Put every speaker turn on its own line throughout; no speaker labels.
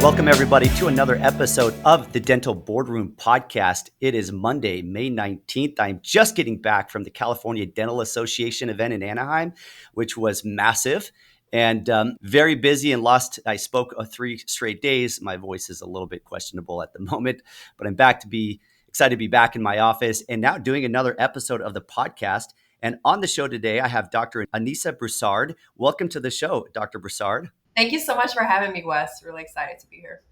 Welcome, everybody, to another episode of the Dental Boardroom Podcast. It is Monday, May 19th. I'm just getting back from the California Dental Association event in Anaheim, which was massive and very busy and lost. I spoke 3 straight days. My voice is a little bit questionable at the moment, but I'm back to be excited to be back in my office and now doing another episode of the podcast. And on the show today, I have Dr. Anissa Broussard. Welcome to the show, Dr. Broussard.
Thank you so much for having me, Wes. Really excited to be here.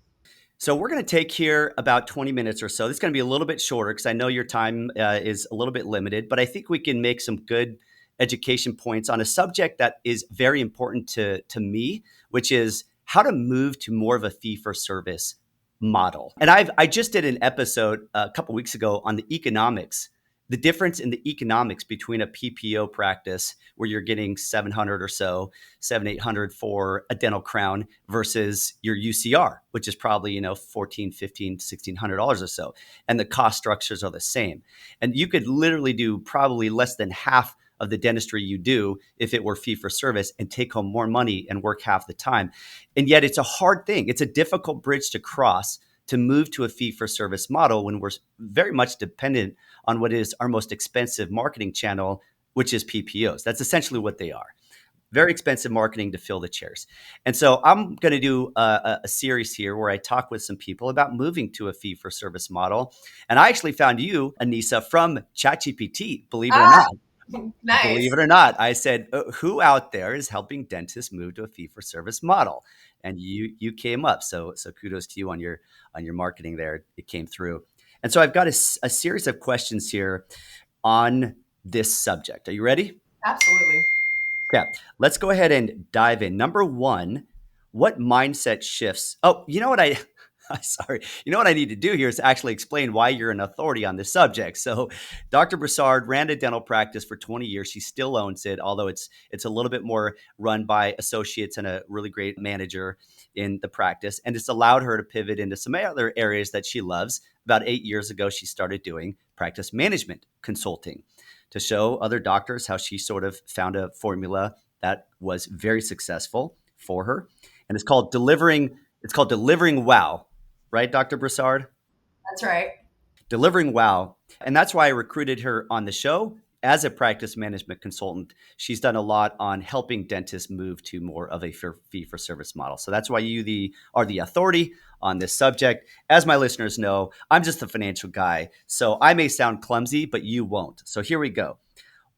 So we're going to take here about 20 minutes or so. This is going to be a little bit shorter because I know your time is a little bit limited, but I think we can make some good education points on a subject that is very important to me, which is how to move to more of a fee-for-service model. And I just did an episode a couple weeks ago on the economics, the difference in the economics between a PPO practice where you're getting $700 or so, $800 for a dental crown versus your UCR, which is probably, $1,400, $1,500, $1,600 or so. And the cost structures are the same. And you could literally do probably less than half of the dentistry you do if it were fee for service and take home more money and work half the time. And yet it's a hard thing. It's a difficult bridge to cross to move to a fee-for-service model when we're very much dependent on what is our most expensive marketing channel, which is PPOs. That's essentially what they are. Very expensive marketing to fill the chairs. And so I'm going to do a series here where I talk with some people about moving to a fee-for-service model. And I actually found you, Anissa, from ChatGPT, believe it or not.
Nice.
Believe it or not, I said, who out there is helping dentists move to a fee-for-service model? And you came up. So kudos to you on your marketing there. It came through. And so I've got a series of questions here on this subject. Are you ready?
Absolutely.
Okay, let's go ahead and dive in. Number one, what mindset shifts? Oh, you know what sorry. You know what I need to do here is actually explain why you're an authority on this subject. So Dr. Broussard ran a dental practice for 20 years. She still owns it, although it's a little bit more run by associates and a really great manager in the practice. And it's allowed her to pivot into some other areas that she loves. About 8 years ago, she started doing practice management consulting to show other doctors how she sort of found a formula that was very successful for her. And it's called delivering wow. Right, Dr. Broussard?
That's right.
Delivering wow. And that's why I recruited her on the show as a practice management consultant. She's done a lot on helping dentists move to more of a fee-for-service model. So that's why you are the authority on this subject. As my listeners know, I'm just a financial guy. So I may sound clumsy, but you won't. So here we go.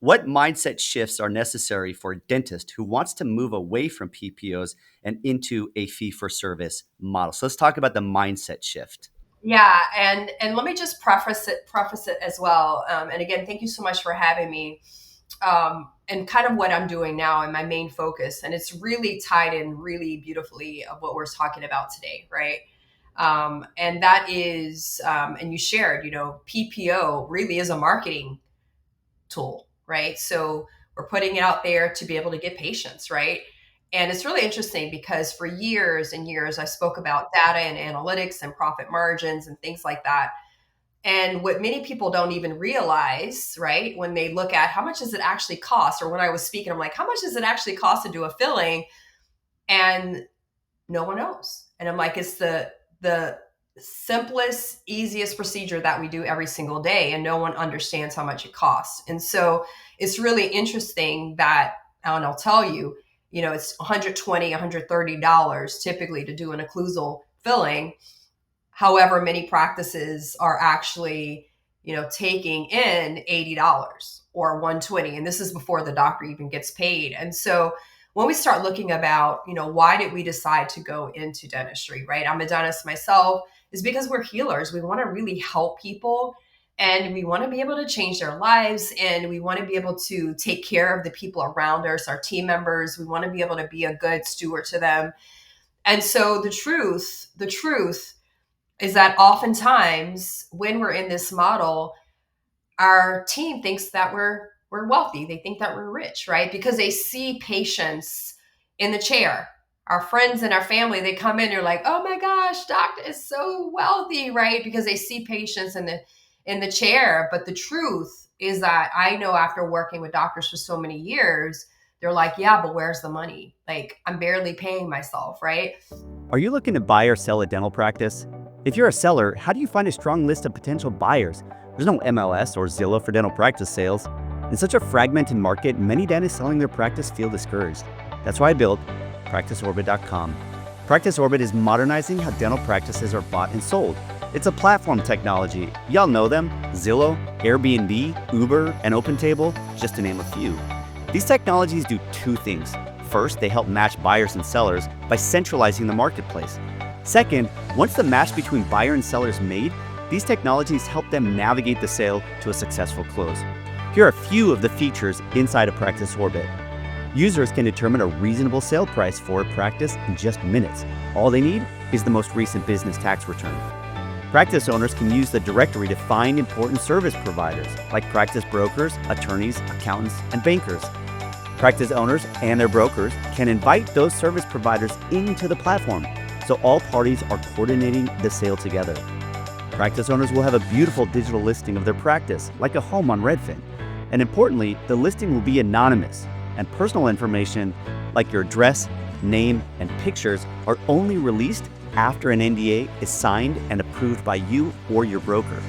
What mindset shifts are necessary for a dentist who wants to move away from PPOs and into a fee-for-service model? So let's talk about the mindset shift.
Yeah, and let me just preface it as well. And again, thank you so much for having me. And kind of what I'm doing now and my main focus, and it's really tied in really beautifully of what we're talking about today, right? And that is, and you shared, PPO really is a marketing tool. Right. So we're putting it out there to be able to get patients. Right. And it's really interesting because for years and years, I spoke about data and analytics and profit margins and things like that. And what many people don't even realize, right, when they look at how much does it actually cost? Or when I was speaking, I'm like, how much does it actually cost to do a filling? And no one knows. And I'm like, it's the simplest, easiest procedure that we do every single day, and no one understands how much it costs. And so it's really interesting that, and I'll tell you, it's $120, $130 typically to do an occlusal filling. However, many practices are actually, taking in $80 or $120, and this is before the doctor even gets paid. And so when we start looking about, why did we decide to go into dentistry, right? I'm a dentist myself. Is because we're healers. We want to really help people, and we want to be able to change their lives, and we want to be able to take care of the people around us, our team members. We want to be able to be a good steward to them. And so the truth is that oftentimes when we're in this model, our team thinks that we're wealthy. They think that we're rich, right? Because they see patients in the chair. Our friends and our family, they come in, they're like, oh my gosh, doctor is so wealthy, right? Because they see patients in the chair. But the truth is that I know after working with doctors for so many years, they're like, yeah, but where's the money? Like, I'm barely paying myself, right?
Are you looking to buy or sell a dental practice? If you're a seller, how do you find a strong list of potential buyers? There's no MLS or Zillow for dental practice sales. In such a fragmented market, many dentists selling their practice feel discouraged. That's why I built PracticeOrbit.com. PracticeOrbit is modernizing how dental practices are bought and sold. It's a platform technology. Y'all know them: Zillow, Airbnb, Uber, and OpenTable, just to name a few. These technologies do two things. First, they help match buyers and sellers by centralizing the marketplace. Second, once the match between buyer and seller is made, these technologies help them navigate the sale to a successful close. Here are a few of the features inside of Practice Orbit. Users can determine a reasonable sale price for a practice in just minutes. All they need is the most recent business tax return. Practice owners can use the directory to find important service providers like practice brokers, attorneys, accountants, and bankers. Practice owners and their brokers can invite those service providers into the platform, so all parties are coordinating the sale together. Practice owners will have a beautiful digital listing of their practice, like a home on Redfin. And importantly, the listing will be anonymous, and personal information like your address, name, and pictures are only released after an NDA is signed and approved by you or your broker.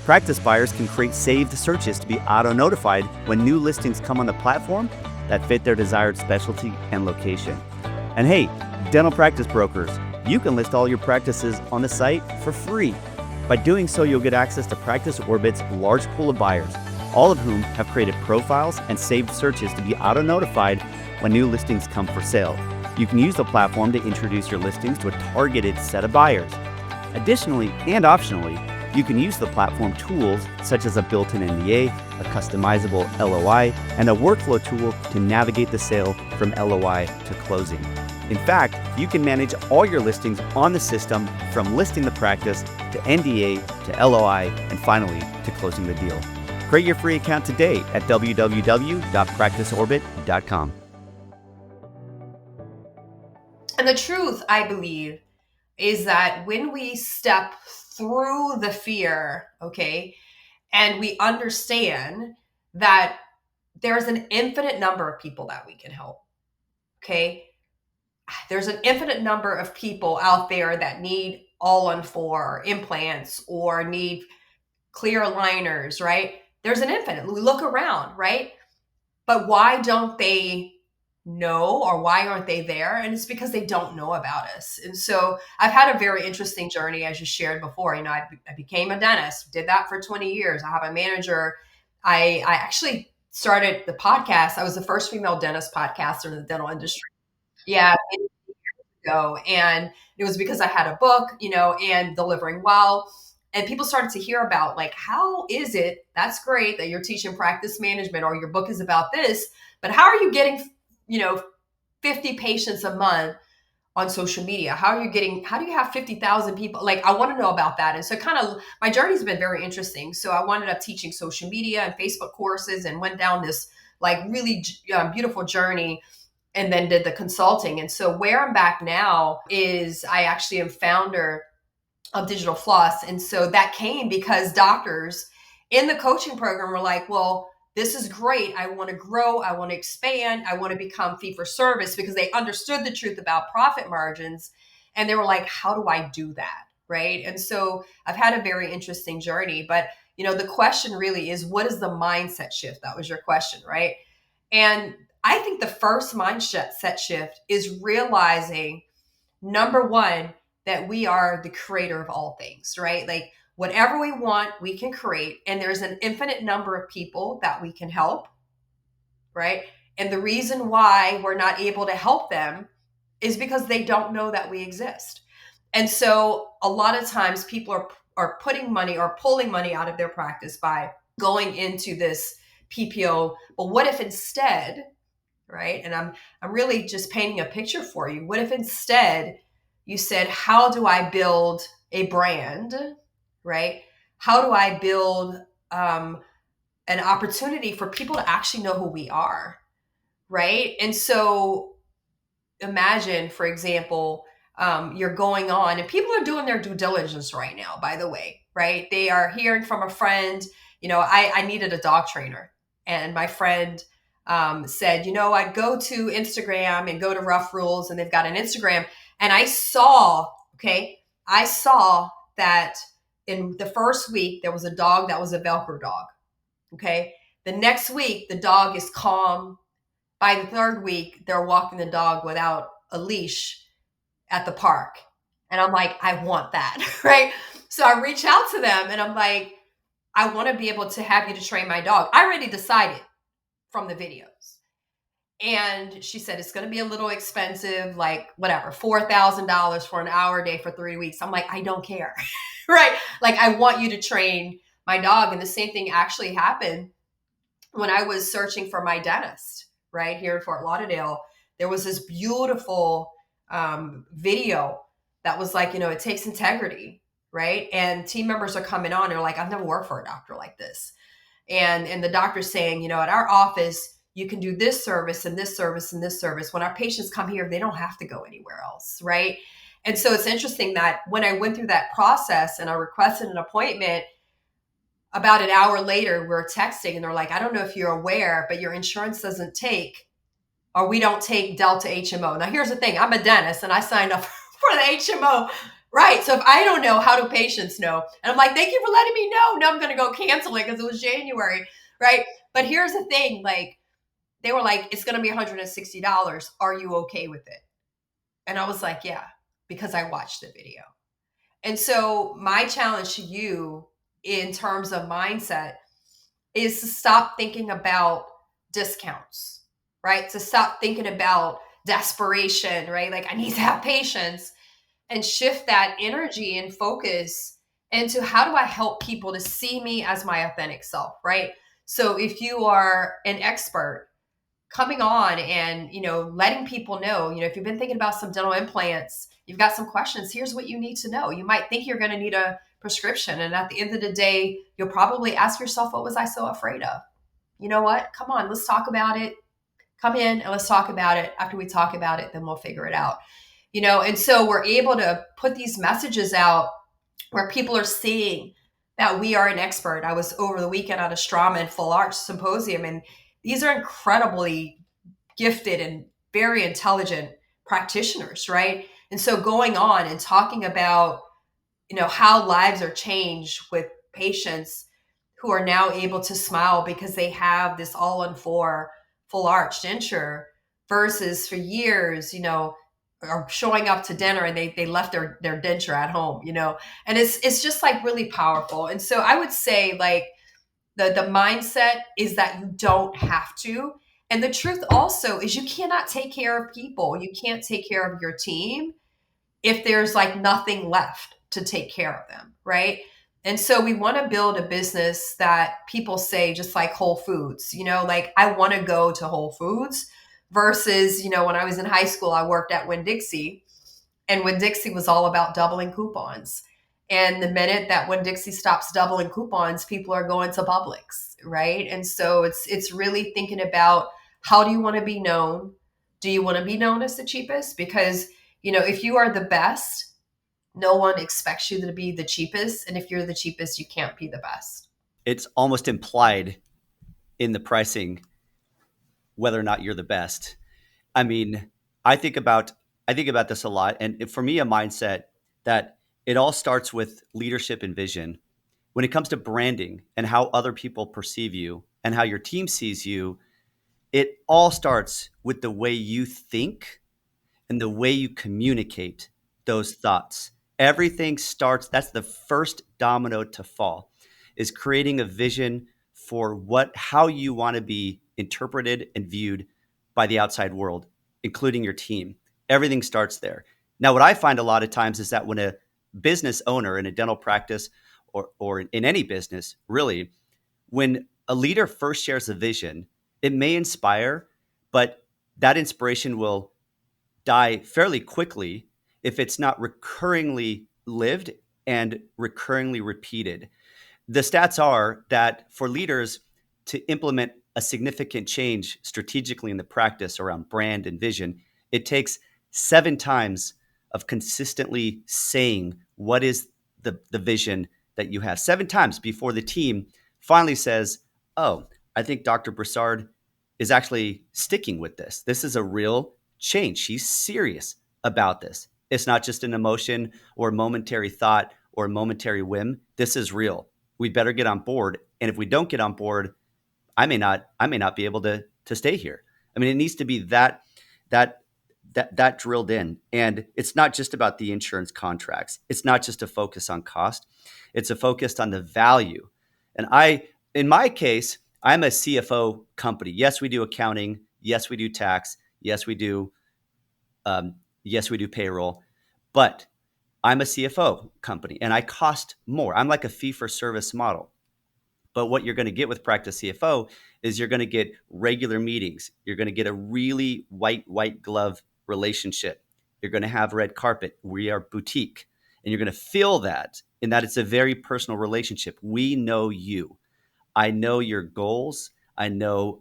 Practice buyers can create saved searches to be auto-notified when new listings come on the platform that fit their desired specialty and location. And hey, dental practice brokers, you can list all your practices on the site for free. By doing so, you'll get access to Practice Orbit's large pool of buyers, all of whom have created profiles and saved searches to be auto-notified when new listings come for sale. You can use the platform to introduce your listings to a targeted set of buyers. Additionally, and optionally, you can use the platform tools such as a built-in NDA, a customizable LOI, and a workflow tool to navigate the sale from LOI to closing. In fact, you can manage all your listings on the system from listing the practice to NDA to LOI and finally to closing the deal. Create your free account today at www.practiceorbit.com.
And the truth, I believe, is that when we step through the fear, okay, and we understand that there's an infinite number of people that we can help, okay? There's an infinite number of people out there that need all-on-4 implants or need clear aligners, right? There's an infinite. We look around, right? But why don't they know, or why aren't they there? And it's because they don't know about us. And so I've had a very interesting journey, as you shared before. You know, I became a dentist, did that for 20 years. I have a manager. I actually started the podcast. I was the first female dentist podcaster in the dental industry. Yeah, ago. And it was because I had a book, you know, and delivering well. And people started to hear about, like, how is it? That's great that you're teaching practice management or your book is about this, but how are you getting, you know, 50 patients a month on social media? How do you have 50,000 people? Like, I want to know about that. And so kind of my journey's been very interesting. So I wound up teaching social media and Facebook courses and went down this like really beautiful journey, and then did the consulting. And so where I'm back now is I actually am founder of Digital Floss. And so that came because doctors in the coaching program were like, well, this is great. I want to grow. I want to expand. I want to become fee for service, because they understood the truth about profit margins. And they were like, how do I do that? Right. And so I've had a very interesting journey. But, you know, the question really is, what is the mindset shift? That was your question, right? And I think the first mindset shift is realizing, number one, that we are the creator of all things, right? Like, whatever we want, we can create. And there's an infinite number of people that we can help, right? And the reason why we're not able to help them is because they don't know that we exist. And so a lot of times people are putting money or pulling money out of their practice by going into this PPO. But what if instead, right? And I'm really just painting a picture for you. What if instead you said, how do I build a brand, right? How do I build an opportunity for people to actually know who we are, right? And so imagine, for example, you're going on, and people are doing their due diligence right now, by the way, right? They are hearing from a friend, you know, I needed a dog trainer, and my friend said, I'd go to Instagram and go to Rough Rules, and they've got an Instagram. And I saw that in the first week, there was a dog that was a Velcro dog. Okay. The next week, the dog is calm. By the third week, they're walking the dog without a leash at the park. And I'm like, I want that. Right. So I reach out to them and I'm like, I want to be able to have you to train my dog. I already decided from the videos. And she said, it's going to be a little expensive, like whatever, $4,000 for an hour a day for 3 weeks. I'm like, I don't care. Right. Like, I want you to train my dog. And the same thing actually happened when I was searching for my dentist right here in Fort Lauderdale. There was this beautiful video that was like, it takes integrity. Right. And team members are coming on. They're like, I've never worked for a doctor like this. And the doctor's saying, at our office, you can do this service and this service and this service. When our patients come here, they don't have to go anywhere else, right? And so it's interesting that when I went through that process and I requested an appointment, about an hour later, we're texting and they're like, I don't know if you're aware, but your insurance doesn't take, or we don't take Delta HMO. Now, here's the thing. I'm a dentist and I signed up for the HMO. Right. So if I don't know, how do patients know? And I'm like, thank you for letting me know. No, I'm going to go cancel it because it was January. Right. But here's the thing. Like, they were like, it's going to be $160. Are you okay with it? And I was like, yeah, because I watched the video. And so my challenge to you in terms of mindset is to stop thinking about discounts, right? To stop thinking about desperation, right? Like, I need to have patience, and shift that energy and focus into how do I help people to see me as my authentic self, right? So if you are an expert coming on and, letting people know, if you've been thinking about some dental implants, you've got some questions, here's what you need to know. You might think you're going to need a prescription. And at the end of the day, you'll probably ask yourself, what was I so afraid of? You know what? Come on, let's talk about it. Come in and let's talk about it. After we talk about it, then we'll figure it out. And so we're able to put these messages out where people are seeing that we are an expert. I was over the weekend at a Straumann and Full Arch Symposium, and these are incredibly gifted and very intelligent practitioners, right? And so going on and talking about, how lives are changed with patients who are now able to smile because they have this all-in-4 full arch denture versus for years, or showing up to dinner and they left their denture at home, and it's just like really powerful. And so I would say, like, the mindset is that you don't have to. And the truth also is you cannot take care of people. You can't take care of your team if there's like nothing left to take care of them, right? And so we want to build a business that people say, just like Whole Foods, like, I want to go to Whole Foods versus, when I was in high school, I worked at Winn-Dixie, and Winn-Dixie was all about doubling coupons. And the minute that Winn-Dixie stops doubling coupons, people are going to Publix, right? And so it's really thinking about, how do you want to be known? Do you want to be known as the cheapest? Because, if you are the best, no one expects you to be the cheapest. And if you're the cheapest, you can't be the best.
It's almost implied in the pricing whether or not you're the best. I mean, I think about this a lot, and for me, a mindset that it all starts with leadership and vision. When it comes to branding and how other people perceive you and how your team sees you, it all starts with the way you think and the way you communicate those thoughts. Everything starts, that's the first domino to fall, is creating a vision for how you want to be interpreted and viewed by the outside world, including your team. Everything starts there. Now, what I find a lot of times is that when a business owner in a dental practice, or in any business, really, when a leader first shares a vision, it may inspire, but that inspiration will die fairly quickly if it's not recurringly lived and recurringly repeated. The stats are that for leaders to implement a significant change strategically in the practice around brand and vision, it takes 7 times of consistently saying what is the vision that you have, 7 times before the team finally says, oh, I think Dr. Broussard is actually sticking with this. This is a real change. She's serious about this. It's not just an emotion or momentary thought or momentary whim. This is real. We better get on board. And if we don't get on board, I may not be able to stay here. I mean, it needs to be that that drilled in. And it's not just about the insurance contracts. It's not just a focus on cost. It's a focus on the value. And in my case, I'm a CFO company. Yes, we do accounting. Yes, we do tax. Yes, we do. Yes, we do payroll. But I'm a CFO company, and I cost more. I'm like a fee for service model. But what you're going to get with Practice CFO is you're going to get regular meetings. You're going to get a really white glove relationship. You're going to have red carpet. We are boutique. And you're going to feel that in that it's a very personal relationship. We know you. I know your goals. I know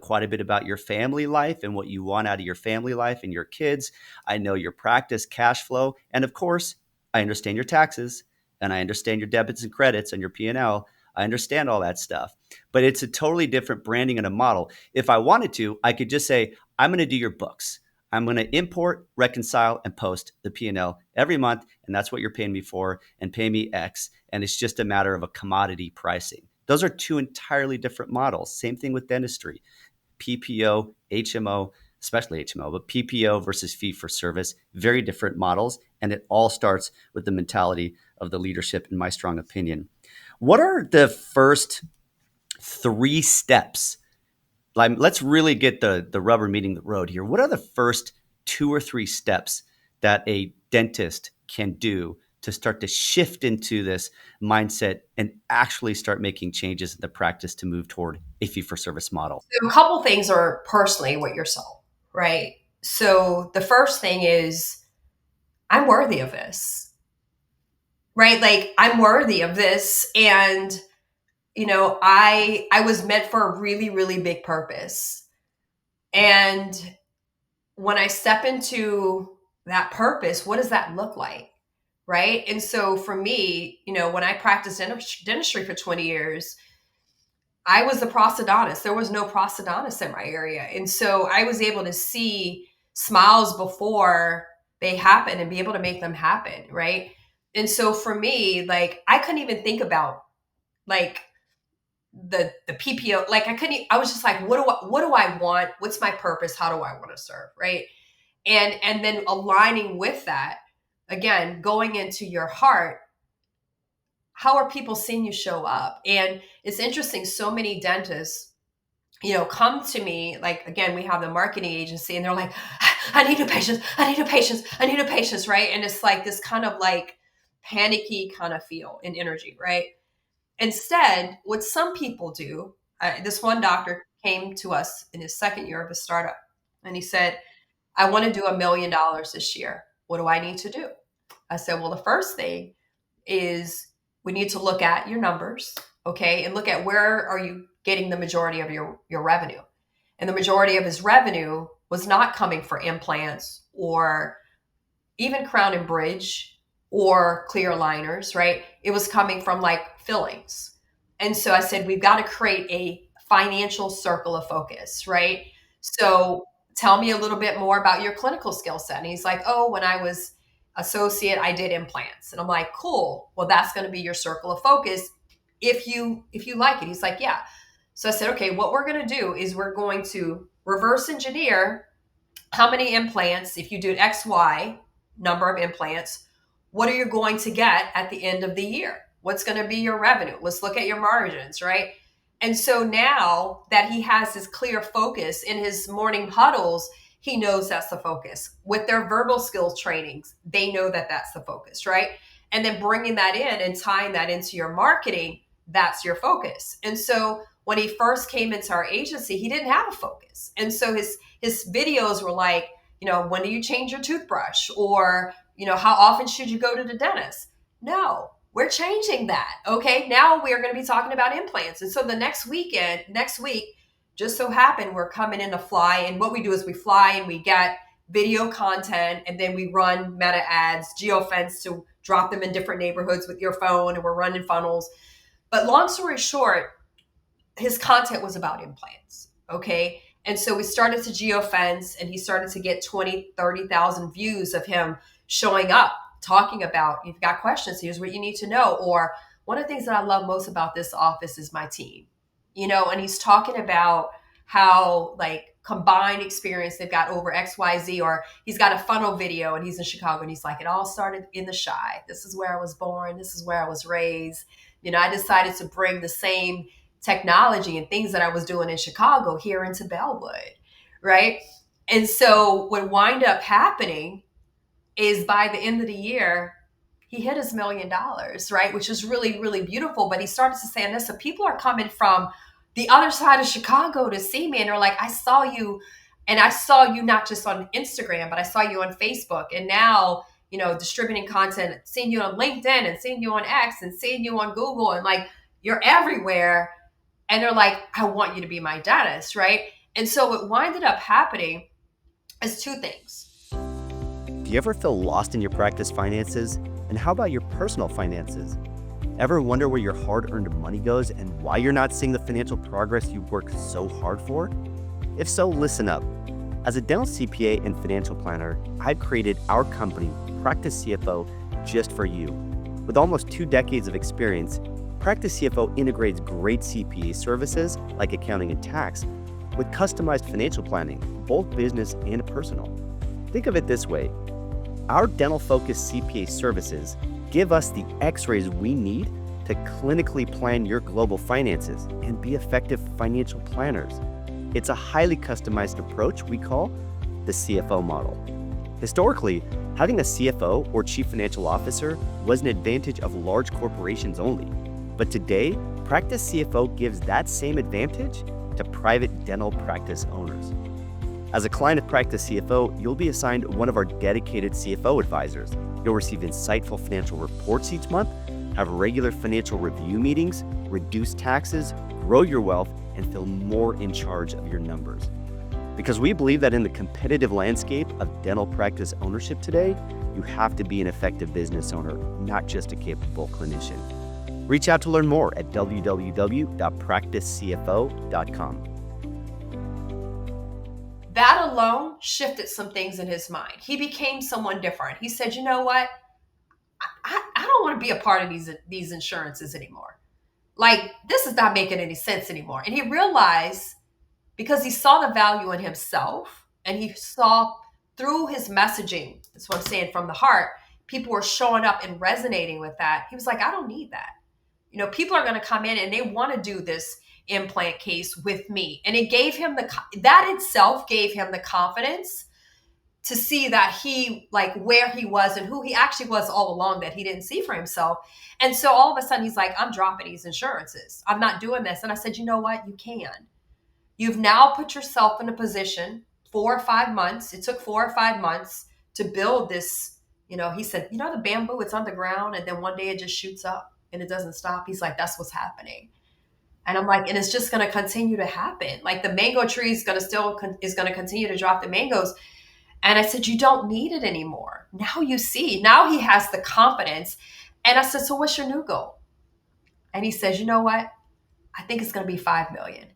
quite a bit about your family life and what you want out of your family life and your kids. I know your practice cash flow, and of course, I understand your taxes and I understand your debits and credits and your P&L. I understand all that stuff. But it's a totally different branding and a model. If I wanted to, I could just say, I'm going to do your books. I'm going to import, reconcile, and post the P&L every month, and that's what you're paying me for, and pay me X. And it's just a matter of a commodity pricing. Those are two entirely different models. Same thing with dentistry, PPO, HMO, especially HMO, but PPO versus fee for service, very different models. And it all starts with the mentality of the leadership, in my strong opinion. What are the first 3 steps? Like, let's really get the rubber meeting the road here. What are the first 2 or 3 steps that a dentist can do to start to shift into this mindset and actually start making changes in the practice to move toward a fee for service model?
So a couple things are personally what you're sold, right? So the first thing is I'm worthy of this, right? Like I'm worthy of this, and I was meant for a really really big purpose, and when I step into that purpose, what does that look like? Right. And so for me, when I practiced dentistry for 20 years, I was the prosthodontist. There was no prosthodontist in my area. And so I was able to see smiles before they happen and be able to make them happen. Right. And so for me, like, I couldn't even think about like the PPO. Like I was just like, what do I want? What's my purpose? How do I want to serve? Right. And then aligning with that, again, going into your heart, how are people seeing you show up? And it's interesting, so many dentists, come to me, like, again, we have the marketing agency, and they're like, I need new patients, I need new patients, I need new patients, right? And it's like this kind of like panicky kind of feel and energy, right? Instead, what some people do, this one doctor came to us in his second year of his startup, and he said, I want to do $1 million this year. What do I need to do? I said, well, the first thing is we need to look at your numbers, okay, and look at where are you getting the majority of your revenue. And the majority of his revenue was not coming for implants or even crown and bridge or clear aligners, right? It was coming from like fillings. And so I said, we've got to create a financial circle of focus, right? So tell me a little bit more about your clinical skill set. And he's like, oh, when I was associate, I did implants. And I'm like, cool. Well, that's going to be your circle of focus if you like it. He's like, yeah. So I said, okay, what we're going to do is we're going to reverse engineer how many implants, if you do XY number of implants, what are you going to get at the end of the year? What's going to be your revenue? Let's look at your margins, right? And so now that he has this clear focus in his morning huddles, he knows that's the focus. With their verbal skills trainings, they know that that's the focus, right? And then bringing that in and tying that into your marketing, that's your focus. And so when he first came into our agency, he didn't have a focus. And so his videos were like, when do you change your toothbrush? Or, how often should you go to the dentist? No, we're changing that. Okay. Now we are going to be talking about implants. And so the next week, just so happened we're coming in to fly. And what we do is we fly and we get video content, and then we run meta ads, geofence to drop them in different neighborhoods with your phone, and we're running funnels. But long story short, his content was about implants. Okay. And so we started to geofence, and he started to get 20, 30,000 views of him showing up, talking about, you've got questions, here's what you need to know. Or one of the things that I love most about this office is my team, and he's talking about how like combined experience they've got over XYZ, or he's got a funnel video and he's in Chicago and he's like, it all started in the Shy. This is where I was born. This is where I was raised. I decided to bring the same technology and things that I was doing in Chicago here into Bellwood, right? And so what wind up happening is by the end of the year, he hit his $1 million, right? Which is really, really beautiful. But he started to say, Anissa, people are coming from the other side of Chicago to see me. And they're like, I saw you, and I saw you not just on Instagram, but I saw you on Facebook. And now, distributing content, seeing you on LinkedIn and seeing you on X and seeing you on Google, and like, you're everywhere. And they're like, I want you to be my dentist, right? And so what winded up happening is two things.
Do you ever feel lost in your practice finances? And how about your personal finances? Ever wonder where your hard-earned money goes and why you're not seeing the financial progress you worked so hard for? If so, listen up. As a dental CPA and financial planner, I've created our company, Practice CFO, just for you. With almost 2 decades of experience, Practice CFO integrates great CPA services like accounting and tax with customized financial planning, both business and personal. Think of it this way. Our dental-focused CPA services give us the x-rays we need to clinically plan your global finances and be effective financial planners. It's a highly customized approach we call the CFO model. Historically, having a CFO or Chief Financial Officer was an advantage of large corporations only. But today, Practice CFO gives that same advantage to private dental practice owners. As a client of Practice CFO, you'll be assigned one of our dedicated CFO advisors. You'll receive insightful financial reports each month, have regular financial review meetings, reduce taxes, grow your wealth, and feel more in charge of your numbers. Because we believe that in the competitive landscape of dental practice ownership today, you have to be an effective business owner, not just a capable clinician. Reach out to learn more at www.practicecfo.com.
That alone shifted some things in his mind. He became someone different. He said, you know what? I don't want to be a part of these insurances anymore. Like, this is not making any sense anymore. And he realized, because he saw the value in himself and he saw through his messaging, that's what I'm saying, from the heart, people were showing up and resonating with that. He was like, I don't need that. People are going to come in and they want to do this implant case with me. And it gave him that itself gave him the confidence to see that he, like, where he was and who he actually was all along that he didn't see for himself. And so all of a sudden he's like, I'm dropping these insurances. I'm not doing this. And I said, you know what? You can. You've now put yourself in a position, 4 or 5 months. It took 4 or 5 months to build this. He said, the bamboo, it's on the ground. And then one day it just shoots up and it doesn't stop. He's like, that's what's happening. And I'm like, and it's just going to continue to happen. Like, the mango tree is going to continue to drop the mangoes. And I said, you don't need it anymore. Now you see, now he has the confidence. And I said, so what's your new goal? And he says, you know what? I think it's going to be 5 million.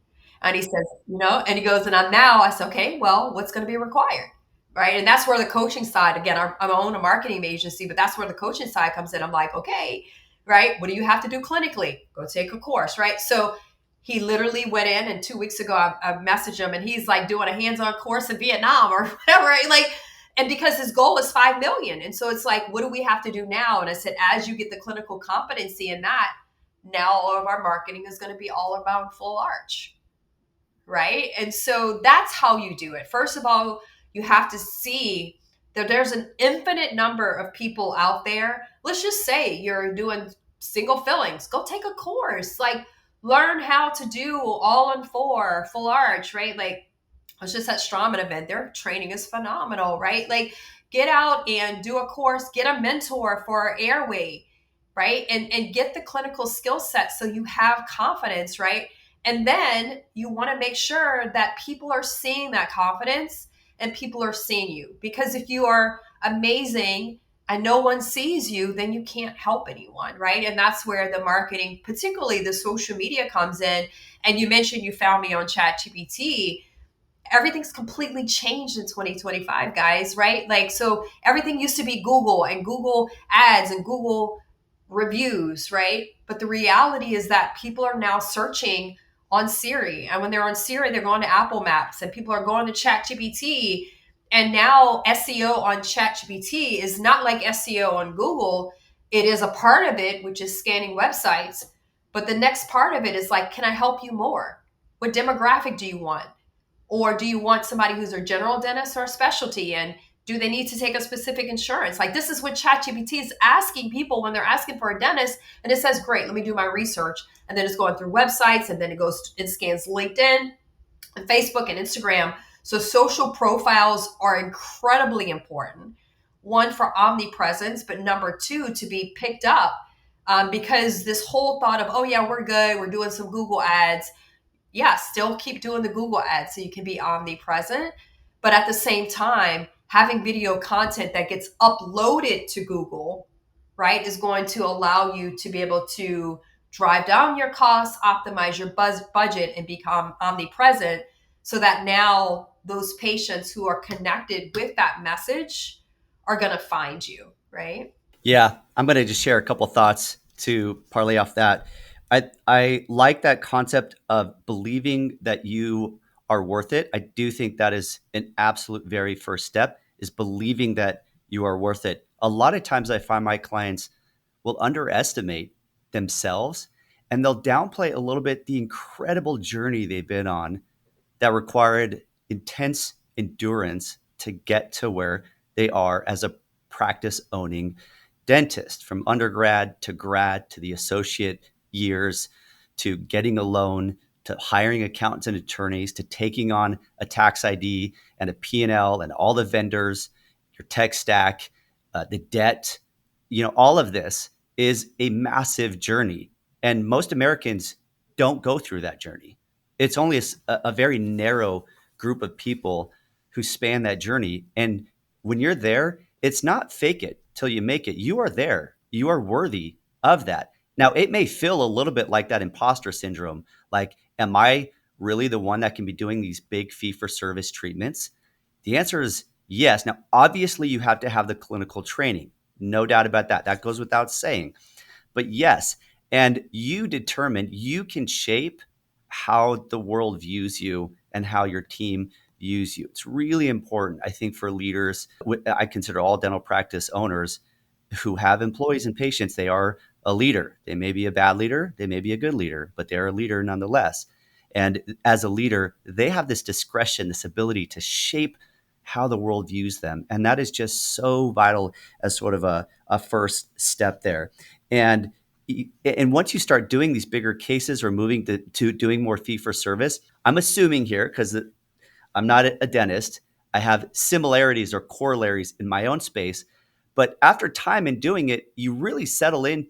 And he says, and he goes, and I said, okay, well, what's going to be required? Right. And that's where the coaching side, again, I own a marketing agency, but that's where the coaching side comes in. I'm like, okay, right. What do you have to do clinically? Go take a course. Right. So he literally went in, and 2 weeks ago, I messaged him, and he's like doing a hands-on course in Vietnam or whatever. Right? Like, and because his goal is 5 million. And so it's like, what do we have to do now? And I said, as you get the clinical competency in that, now all of our marketing is going to be all about full arch. Right. And so that's how you do it. First of all, you have to see that there's an infinite number of people out there. Let's just say you're doing single fillings. Go take a course. Like, learn how to do all in 4, full arch, right? Like, I was just at Straumann event. Their training is phenomenal, right? Like, get out and do a course, get a mentor for airway, right? And get the clinical skill set so you have confidence, right? And then you want to make sure that people are seeing that confidence and people are seeing you. Because if you are amazing and no one sees you, then you can't help anyone, right? And that's where the marketing, particularly the social media, comes in. And you mentioned you found me on ChatGPT. everything's completely changed in 2025, guys, right? Like, so everything used to be Google and Google ads and Google reviews, right? But the reality is that people are now searching on Siri. And when they're on Siri, they're going to Apple Maps, and people are going to ChatGPT. And now SEO on ChatGPT is not like SEO on Google. It is a part of it, which is scanning websites. But the next part of it is like, can I help you more? What demographic do you want? Or do you want somebody who's a general dentist or a specialty? And do they need to take a specific insurance? Like, this is what ChatGPT is asking people when they're asking for a dentist. And it says, great, let me do my research. And then it's going through websites, and then it scans LinkedIn and Facebook and Instagram. So social profiles are incredibly important. One, for omnipresence, but number two, to be picked up. Because this whole thought of, oh yeah, we're good, we're doing some Google ads. Yeah, still keep doing the Google ads so you can be omnipresent. But at the same time, having video content that gets uploaded to Google, right, is going to allow you to be able to drive down your costs, optimize your budget, and become omnipresent, so that now those patients who are connected with that message are going to find you, right?
Yeah, I'm going to just share a couple thoughts to parlay off that. I like that concept of believing that you are worth it. I do think that is an absolute very first step, is believing that you are worth it. A lot of times I find my clients will underestimate themselves, and they'll downplay a little bit the incredible journey they've been on that required intense endurance to get to where they are as a practice owning dentist, from undergrad to grad to the associate years, to getting a loan, to hiring accountants and attorneys, to taking on a tax ID and a P&L and all the vendors, your tech stack, the debt. All of this is a massive journey. And most Americans don't go through that journey. It's only a very narrow group of people who span that journey. And when you're there, it's not fake it till you make it. You are there. You are worthy of that. Now, it may feel a little bit like that imposter syndrome. Like, am I really the one that can be doing these big fee for service treatments? The answer is yes. Now, obviously, you have to have the clinical training. No doubt about that. That goes without saying. But yes, and you can shape how the world views you and how your team views you. It's really important, I think, for leaders. I consider all dental practice owners who have employees and patients, they are a leader. They may be a bad leader, they may be a good leader, but they're a leader nonetheless. And as a leader, they have this discretion, this ability to shape how the world views them. And that is just so vital as sort of a first step there. And once you start doing these bigger cases or moving to doing more fee for service, I'm assuming here, because I'm not a dentist, I have similarities or corollaries in my own space. But after time in doing it, you really settle in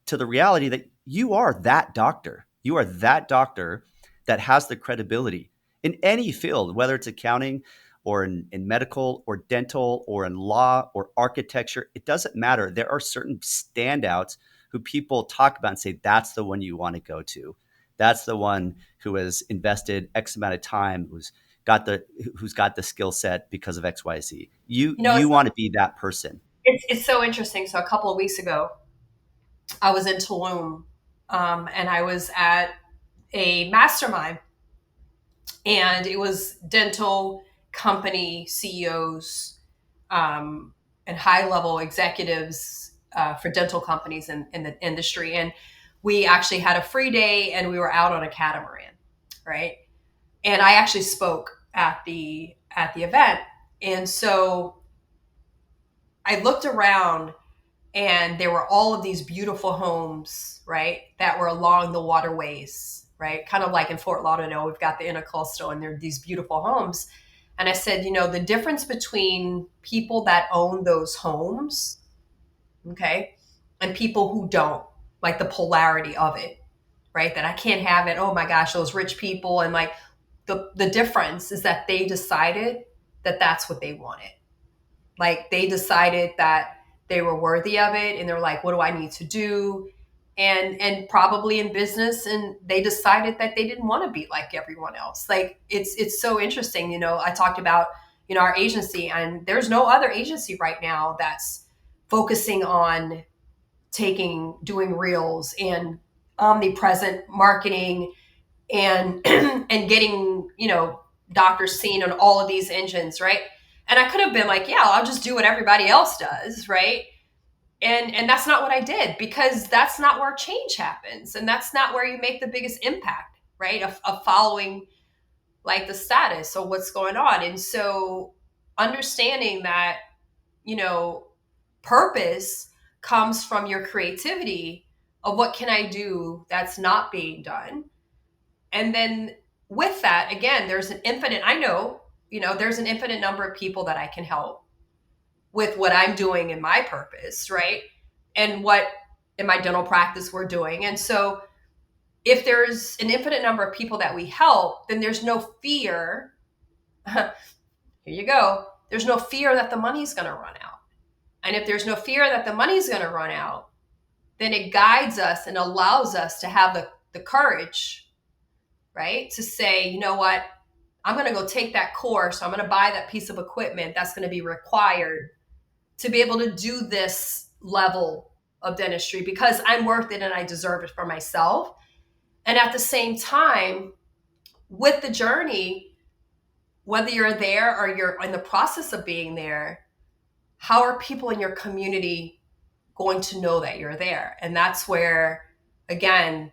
to the reality that you are that doctor. You are that doctor that has the credibility in any field, whether it's accounting or in medical or dental or in law or architecture. It doesn't matter. There are certain standouts who people talk about and say, that's the one you want to go to. That's the one who has invested X amount of time, who's got the skill set because of XYZ. You want to be that person.
It's so interesting. So a couple of weeks ago, I was in Tulum, and I was at a mastermind, and it was dental company CEOs, and high level executives for dental companies in the industry. And we actually had a free day, and we were out on a catamaran, right? And I actually spoke at the event. And so I looked around, and there were all of these beautiful homes, right, that were along the waterways, right? Kind of like in Fort Lauderdale, we've got the intercoastal, and there are these beautiful homes. And I said, the difference between people that own those homes, okay, and people who don't, like the polarity of it, right? That I can't have it. Oh my gosh, those rich people. And like the difference is that they decided that that's what they wanted. Like, they decided that they were worthy of it, and they're like, what do I need to do? and probably in business, and they decided that they didn't want to be like everyone else. Like it's so interesting. I talked about our agency, and there's no other agency right now that's focusing on doing reels and omnipresent marketing and and getting doctors seen on all of these engines, right? And I could have been like, yeah, I'll just do what everybody else does, right? And that's not what I did, because that's not where change happens, and that's not where you make the biggest impact, right? Of following like the status or what's going on. And so understanding that, you know purpose comes from your creativity of what can I do that's not being done. And then with that, again, there's an infinite, I know, there's an infinite number of people that I can help with what I'm doing in my purpose, right? And what in my dental practice we're doing. And so if there's an infinite number of people that we help, then there's no fear. Here you go. There's no fear that the money's going to run out. And if there's no fear that the money's going to run out, then it guides us and allows us to have the courage, right? To say, you know what? I'm going to go take that course. I'm going to buy that piece of equipment that's going to be required to be able to do this level of dentistry, because I'm worth it and I deserve it for myself. And at the same time, with the journey, whether you're there or you're in the process of being there, how are people in your community going to know that you're there? And that's where, again,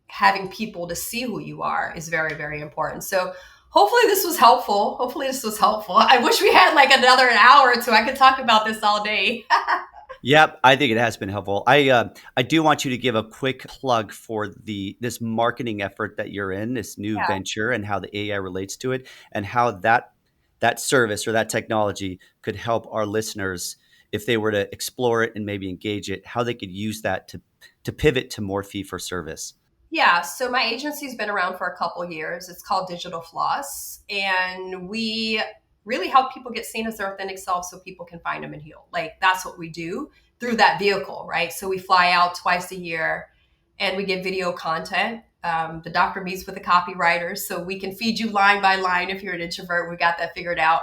having people to see who you are is very, very important. So hopefully this was helpful. I wish we had like another hour or two. I could talk about this all day.
Yep, I think it has been helpful. I do want you to give a quick plug for this marketing effort that you're in, this new
Yeah.
venture, and how the AI relates to it, and how that service or that technology could help our listeners if they were to explore it and maybe engage it, how they could use that to pivot to more fee for service.
Yeah, so my agency's been around for a couple years. It's called Digital Floss, and we really help people get seen as their authentic self so people can find them and heal. Like that's what we do through that vehicle, right? So we fly out twice a year, and we get video content. The doctor meets with the copywriters, so we can feed you line by line. If you're an introvert, we got that figured out.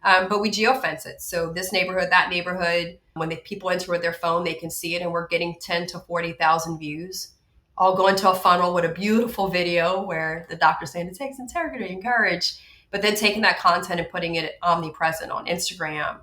But we geofence it. So this neighborhood, that neighborhood, when people enter with their phone, they can see it, and we're getting 10 to 40,000 views. I'll go into a funnel with a beautiful video where the doctor's saying it takes integrity and courage, but then taking that content and putting it omnipresent on Instagram,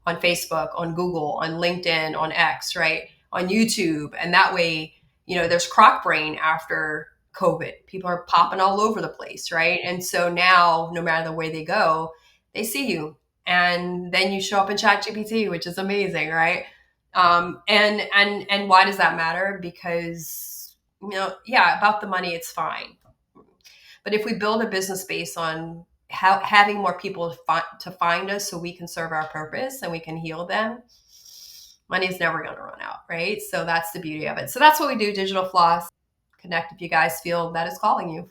on Facebook, on Google, on LinkedIn, on X, right? On YouTube. And that way, there's crock brain after COVID. People are popping all over the place, right? And so now, no matter the way they go, they see you. And then you show up in ChatGPT, which is amazing, right? And why does that matter? Because yeah, about the money, it's fine. But if we build a business based on having more people to find us so we can serve our purpose and we can heal them, money is never going to run out, right? So that's the beauty of it. So that's what we do, Digital Floss. Connect if you guys feel that is calling you.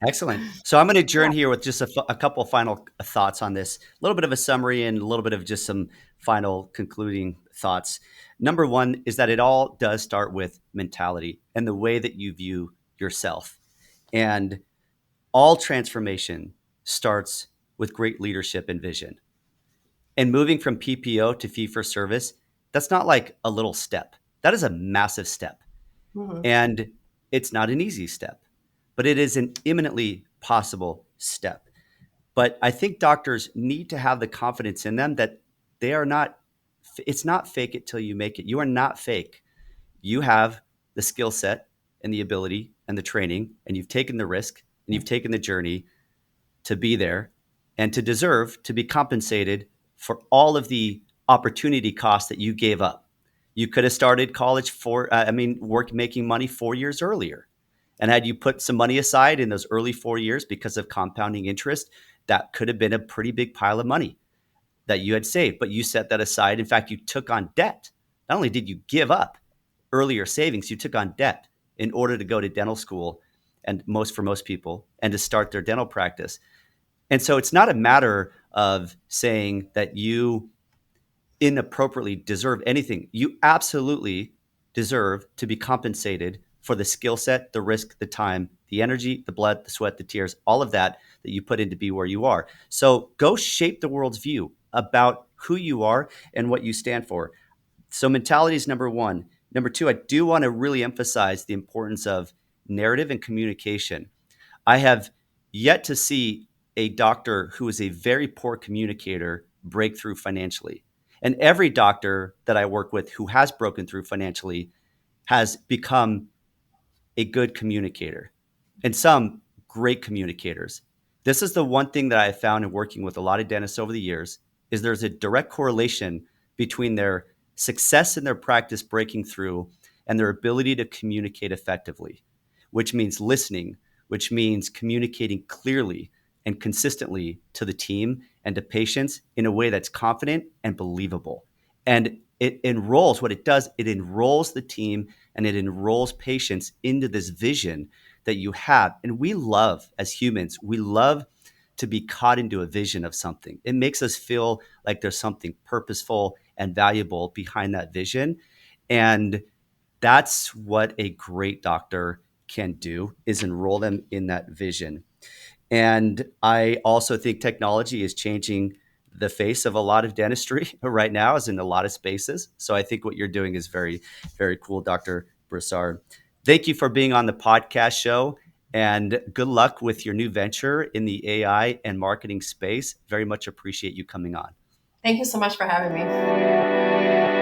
Excellent. So I'm going to adjourn here with just a couple of final thoughts on this, a little bit of a summary and a little bit of just some final concluding thoughts. Number one is that it all does start with mentality and the way that you view yourself. And all transformation starts with great leadership and vision. And moving from PPO to fee for service, that's not like a little step. That is a massive step.
Mhm.
And it's not an easy step, but it is an imminently possible step. But I think doctors need to have the confidence in them that they are not, it's not fake it till you make it. You are not fake. You have the skill set and the ability and the training, and you've taken the risk and you've taken the journey to be there and to deserve to be compensated for all of the opportunity costs that you gave up. You could have started college work making money 4 years earlier. And had you put some money aside in those early 4 years because of compounding interest, that could have been a pretty big pile of money that you had saved. But you set that aside. In fact, you took on debt. Not only did you give up earlier savings, you took on debt in order to go to dental school, and for most people, and to start their dental practice. And so it's not a matter of saying that you inappropriately deserve anything. You absolutely deserve to be compensated for the skill set, the risk, the time, the energy, the blood, the sweat, the tears, all of that that you put in to be where you are. So go shape the world's view about who you are and what you stand for. So mentality is number one. Number two, I do want to really emphasize the importance of narrative and communication. I have yet to see a doctor who is a very poor communicator break through financially. And every doctor that I work with who has broken through financially has become a good communicator and some great communicators. This is the one thing that I have found in working with a lot of dentists over the years is there's a direct correlation between their success in their practice breaking through and their ability to communicate effectively, which means listening, which means communicating clearly and consistently to the team and to patients in a way that's confident and believable. And it enrolls, what it does, it enrolls the team and it enrolls patients into this vision that you have. And we love, as humans, we love to be caught into a vision of something. It makes us feel like there's something purposeful and valuable behind that vision. And that's what a great doctor can do, is enroll them in that vision. And I also think technology is changing the face of a lot of dentistry right now, is in a lot of spaces. So I think what you're doing is very, very cool, Dr. Broussard. Thank you for being on the podcast show, and good luck with your new venture in the AI and marketing space. Very much appreciate you coming on.
Thank you so much for having me.